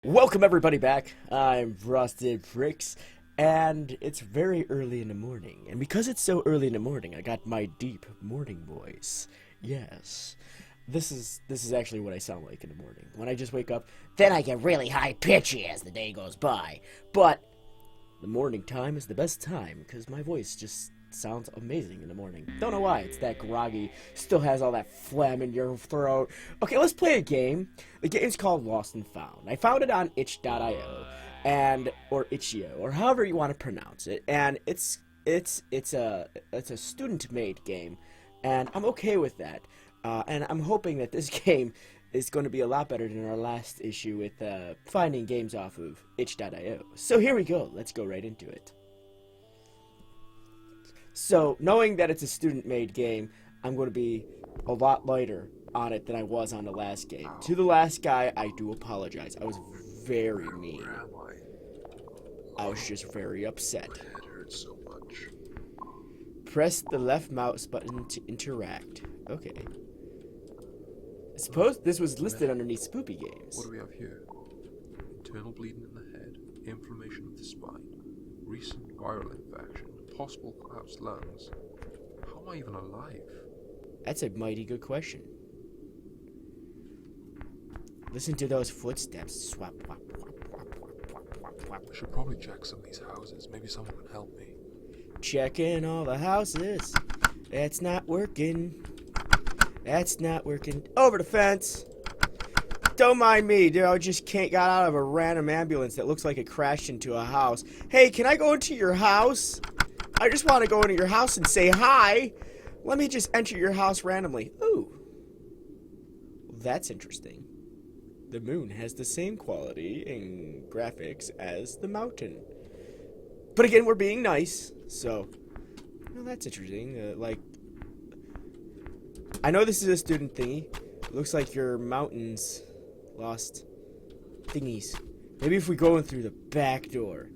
Welcome everybody back. I'm Frosted Fricks, and it's very early in the morning. And because it's so early in the morning, I got my deep morning voice. Yes. This is actually what I sound like in the morning. When I just wake up, then I get really high pitchy as the day goes by. But the morning time is the best time because my voice just sounds amazing in the morning. Don't know why. It's that groggy. Still has all that phlegm in your throat. Okay, let's play a game. The game's called Lost and Found. I found it on itch.io or itch.io or however you want to pronounce it. And it's a student-made game, and I'm okay with that. And I'm hoping that this game is going to be a lot better than our last issue with finding games off of itch.io. So here we go. Let's go right into it. So, knowing that it's a student-made game, I'm going to be a lot lighter on it than I was on the last game. To the last guy, I do apologize. I was very mean. Where am I? I was just very upset. My head hurts so much. Press the left mouse button to interact. Okay. I suppose this was listed underneath Spoopy Games. What do we have here? Internal bleeding in the head, inflammation of the spine, recent viral infection, possible collapsed lungs. How am I even alive? That's a mighty good question. Listen to those footsteps. Swap, wap, wap, wap, wap, wap, wap, wap. I should probably check some of these houses. Maybe someone can help me. Checking all the houses. That's not working. That's not working. Over the fence. Don't mind me, dude. I just got out of a random ambulance that looks like it crashed into a house. Hey, can I go into your house? I just want to go into your house and say hi. Let me just enter your house randomly. Ooh. That's interesting. The moon has the same quality in graphics as the mountain. But again, we're being nice, so... Well, that's interesting. I know this is a student thingy. It looks like your mountains lost thingies. Maybe if we go in through the back door.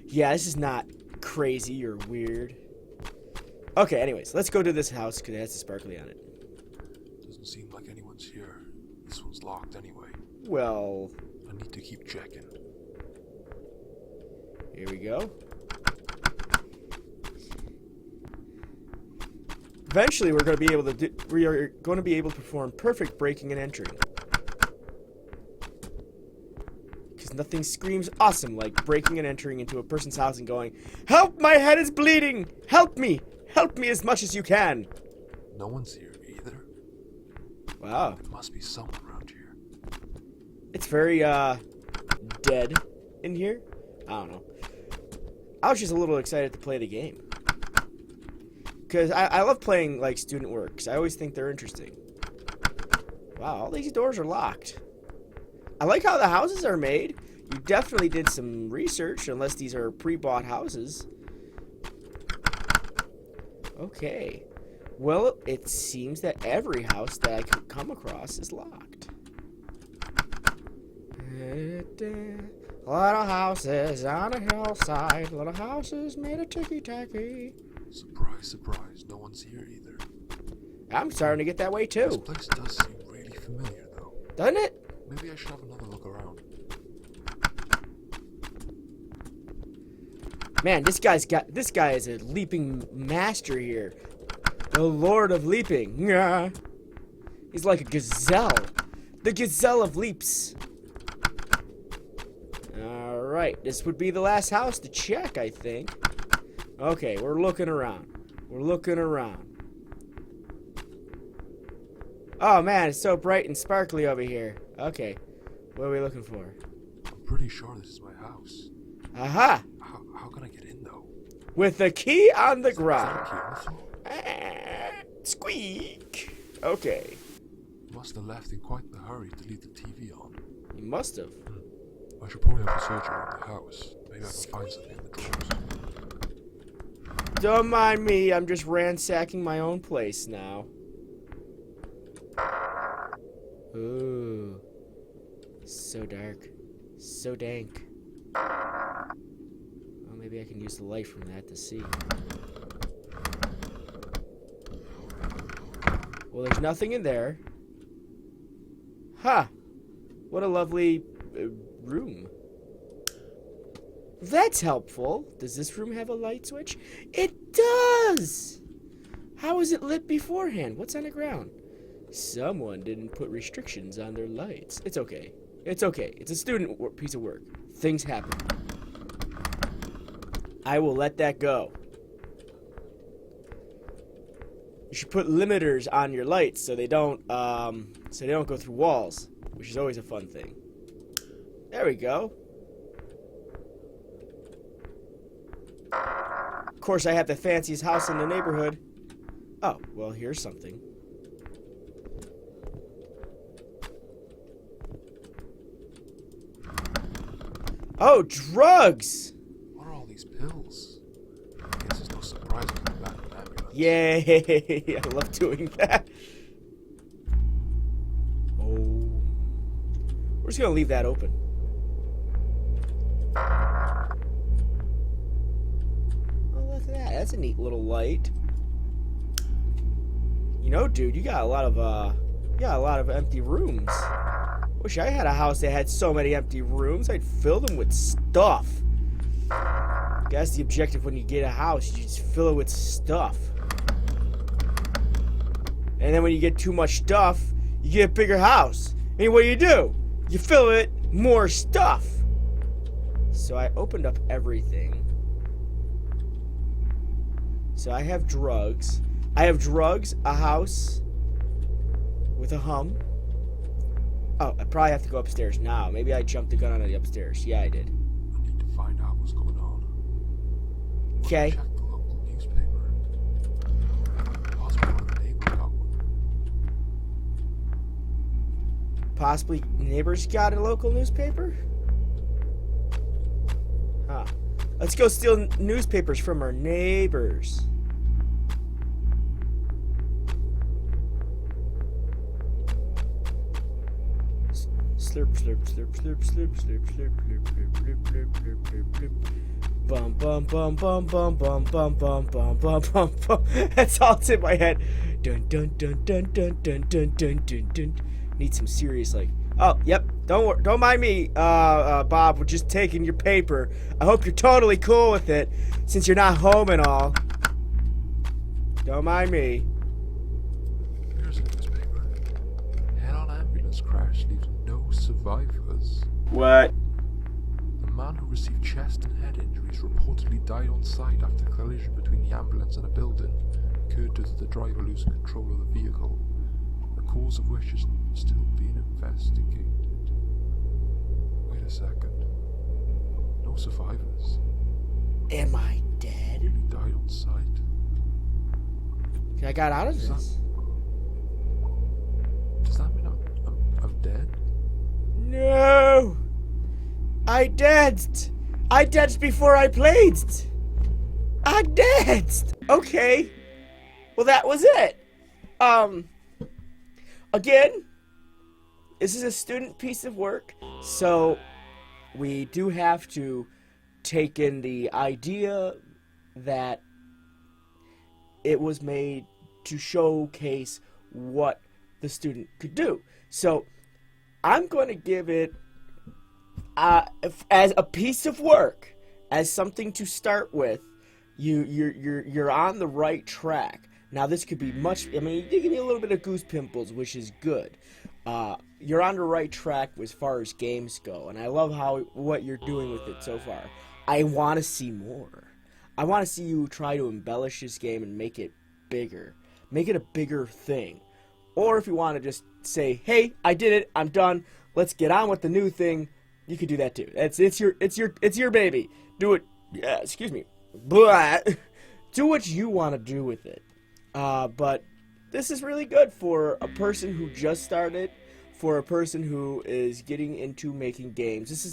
Yeah, this is not crazy or weird. Okay, anyways, let's go to this house because it has a sparkly on it. Doesn't seem like anyone's here. This one's locked anyway. Well, I need to keep checking. here we go. Eventually, we are going to be able to perform perfect breaking and entering. Because nothing screams awesome like breaking and entering into a person's house and going, "Help! My head is bleeding! Help me! Help me as much as you can!" No one's here either. Wow. There must be someone around here. It's very, dead in here. I don't know. I was just a little excited to play the game. Because I love playing, like, student works. I always think they're interesting. Wow, all these doors are locked. I like how the houses are made. You definitely did some research, unless these are pre-bought houses. Okay. Well, it seems that every house that I could come across is locked. Little houses on a hillside. Little houses made of ticky-tacky. Surprise, surprise. No one's here either. I'm starting to get that way, This too. place does seem really familiar, though. Doesn't it? Maybe I should have another look around. Man, this guy is a leaping master here. The Lord of Leaping. Yeah. He's like a gazelle. The gazelle of leaps. Alright, this would be the last house to check, I think. Okay, we're looking around. We're looking around. Oh man, it's so bright and sparkly over here. Okay, what are we looking for? I'm pretty sure this is my house. Aha! How can I get in, though? With the key on the Is that ground. a key on the floor? Squeak! Okay. Must have left in quite the hurry to leave the TV on. You must have. I should probably have a search around the house. Maybe I can find something in the drawers. Don't mind me, I'm just ransacking my own place now. Ooh. So dark. So dank. Well, maybe I can use the light from that to see. Well, there's nothing in there. Huh. What a lovely room. That's helpful. Does this room have a light switch? It does! How was it lit beforehand? What's on the ground? Someone didn't put restrictions on their lights. It's okay. It's okay. It's a student piece of work. Things happen. I will let that go. You should put limiters on your lights so they don't go through walls, which is always a fun thing. There we go. Of course, I have the fanciest house in the neighborhood. Oh, well, here's something. Oh, drugs! What are all these pills? I guess it's no surprise I'm back in the ambulance. Yay! I love doing that. Oh. We're just gonna leave that open. Oh, look at that. That's a neat little light. You know, dude, you got a lot of empty rooms. Wish I had a house that had so many empty rooms. I'd fill them with stuff. That's the objective when you get a house. You just fill it with stuff. And then when you get too much stuff, you get a bigger house. And what do? You fill it more stuff. So I opened up everything. So I have drugs. I have drugs, a house with a hum. Oh, I probably have to go upstairs now. Maybe I jumped the gun on the upstairs. Yeah, I did. I need to find out what's going on. Okay. Check the local newspaper. Possibly one of the neighbors got one. Possibly neighbors got a local newspaper? Huh. Let's go steal newspapers from our neighbors. Slurp, slurp, slurp, slurp, slurp, slurp, slurp, slurp, slurp, slurp, slurp, slurp, slurp, slurp. Bum, bum, bum, bum, bum, bum, bum, bum, bum, bum, bum, bum. That's all that's in my head. Dun, dun, dun, dun, dun, dun, dun, dun, dun, dun. Need some serious, like... Oh, yep. Don't mind me, Bob. We're just taking your paper. I hope you're totally cool with it, since you're not home and all. Don't mind me. Here's a newspaper. Head-on ambulance crash leaves no survivors. What? The man who received chest and head injuries reportedly died on site after a collision between the ambulance and a building occurred due to the driver losing control of the vehicle. The cause of which is still being investigated. Wait a second. No survivors. Am I dead? He died on site. I got out of this. Does that mean I'm dead? No! I danced! I danced before I played! I danced! Okay. Well, that was it. Again, this is a student piece of work, so we do have to take in the idea that it was made to showcase what the student could do. So I'm going to give it as a piece of work, as something to start with. You're on the right track. Now this could be much. I mean, you give me a little bit of goose pimples, which is good. You're on the right track as far as games go, and I love what you're doing with it so far. I want to see more. I want to see you try to embellish this game and make it bigger. Make it a bigger thing. Or if you want to just say, "Hey, I did it. I'm done. Let's get on with the new thing." You can do that too. It's your baby. Do it. Yeah, excuse me. Blah. Do what you want to do with it. But this is really good for a person who just started, for a person who is getting into making games. This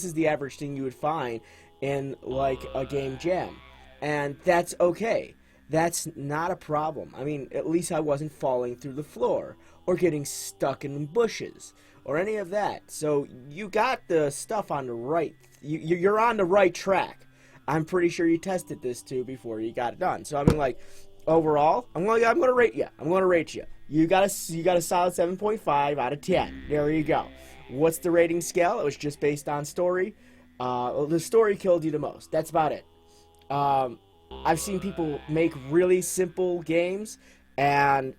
is the average thing you would find in like a game jam, and that's okay. That's not a problem. I mean, at least I wasn't falling through the floor or getting stuck in bushes or any of that. So you got the stuff on the right. You're on the right track. I'm pretty sure you tested this too before you got it done. So I mean, like, overall, I'm gonna rate you. You got a solid 7.5 out of 10. There you go. What's the rating scale? It was just based on story. The story killed you the most. That's about it. I've seen people make really simple games, and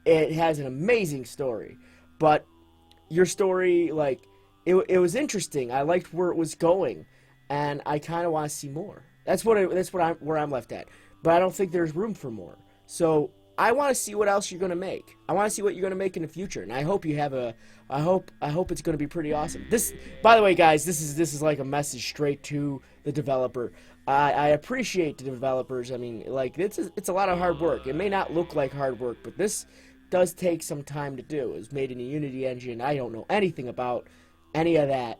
it has an amazing story. But your story, like, it was interesting. I liked where it was going, and I kind of want to see more. Where I'm left at. But I don't think there's room for more. So I want to see what else you're gonna make. I want to see what you're gonna make in the future, and I hope you have a. I hope it's gonna be pretty awesome. This, by the way, guys, this is like a message straight to the developer. I appreciate the developers. I mean, like, it's a lot of hard work. It may not look like hard work, but this does take some time to do. It was made in a Unity engine. I don't know anything about any of that.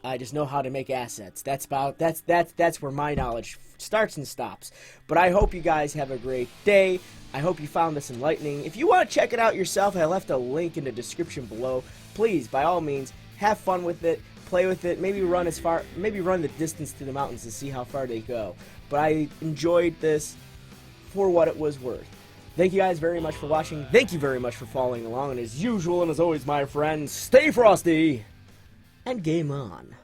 I just know how to make assets. That's where my knowledge starts and stops. But I hope you guys have a great day. I hope you found this enlightening. If you want to check it out yourself, I left a link in the description below. Please, by all means, have fun with it, play with it, maybe run the distance to the mountains to see how far they go. But I enjoyed this for what it was worth. Thank you guys very much for watching. Thank you very much for following along. And as usual, and as always, my friends, stay frosty and game on.